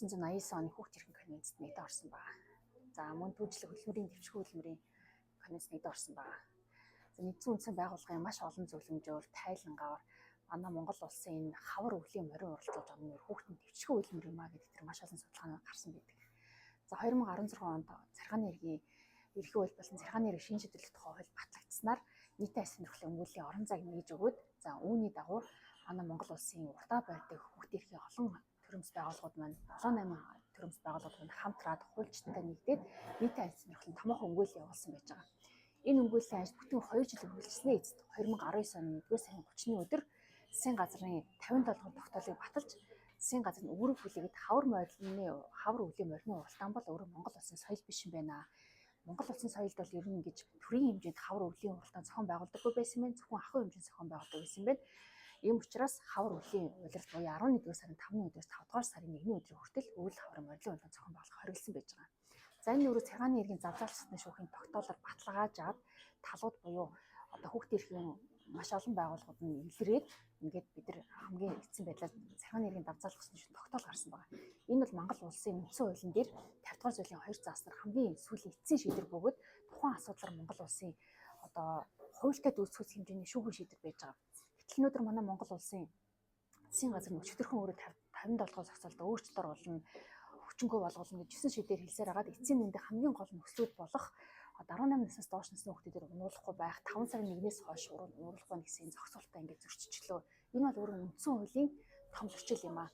1989 оны Хүүхд эрхийн конвенцэд нэгдэн орсон байна. За мөн түүнчлэг хөдөлмөрийн дэвшгүй хөдөлмөрийн конвенц нэгдэн орсон байна. За нэгдсэн үндсэн байгууллагын маш олон зөвлөмжөөр тайлангаар манай Монгол улсын энэ хавар өвлийн морин уралдаж байгаа нэр хүүхдийн дэвшгүй хөдөлмөр юм а гэдэг тэр маш олон судалгаанууд гарсан байдаг. За 2016 онд царгааны эрхийн эрхий хууль болон царгааны эрх шинж чиглэлт тухай хууль батлагдсанаар нийтийн аяс сонирхлын өмгөөлийн орон зайг нээж өгөөд за үүний дагуу манай Монгол улсын урдаа барьдаг хүүхдийн эрхийн олон төрөмс байгууллагууд маань 7-8 төрөмс байгууллагууд маань хамтраад хуульчтай нэгдээд нийтийн аяс сонирхлын томоохон өмгөөлөл явуулсан байж байгаа. Энэ өмгөөллийн ажил бүтэн 2 жил үргэлжилснээ эцэст 2019 оны 1-р сарын 30-ны өдөр засгийн газрын 57 дугаар тогтоолыг баталж засгийн газрын өвөрөг хүлээгээд хавар өвлийн морины уралдаан бол өөрөө Монгол улсын соёл биш юм байна. Монгол улсын соёлд бол ер нь ингэж төрийн хэмжээнд хавар өвлийн уралдаан зохион байгуулдаггүй байсан байна. Зөвхөн ахуй хэмжээнд зохион байгуулдаг байсан байна. Ийм учраас хавар өвлийн улирал буюу 11-р сарын 5-ны өдөөс 5-р сарын 1-ний өдрийн хүртэл өвөл хавар морилын уралдаан зохион байгуулах хориглосон байж байгаа. За энэ өөрөө царгааны эрхийн завзаалцсны шүүхийн тогтоолоор баталгааж аваад талууд буюу одоо хүүхдийн эрхийн маш олон байгууллагууд нь илрээд ингээд бид нар хамгийн эцсийн байдлаар царгааны эрхийн давзаалгасны шүүхийн тогтоол гарсан байгаа. Энэ бол Монгол улсын үндсэн хуулийн дээр 50 дугаар зүйлийн 2 зааснаар хамгийн сүүлийн эцсийн шийдвэр бөгөөд тухайн асуудлаар Монгол улсын одоо хуультай дүүцэх хэмжээний шүүхийн шийдвэр байж байгаа. Гэтэл өнөөдөр манай Монгол улсын засгийн газар өчигдөрхөн өөрөө 57 дугаар зохицолд өөрчлөлтөөр болно, хүчинхүү болгуулна гэж 9 шийдээр хэлсээр хагаад эцсийн үндэ хамгийн гол нөхцлүүд болох 18 наснаас доош насны хүүхдүүдээр унуулахгүй байх, 5 сарын 1-ээс хойш унуулахгүй гэсэн зохицуултаа ингээд зөрчилчлөө. Энэ бол өөрөө үндсэн хуулийн том зөрчил юм аа.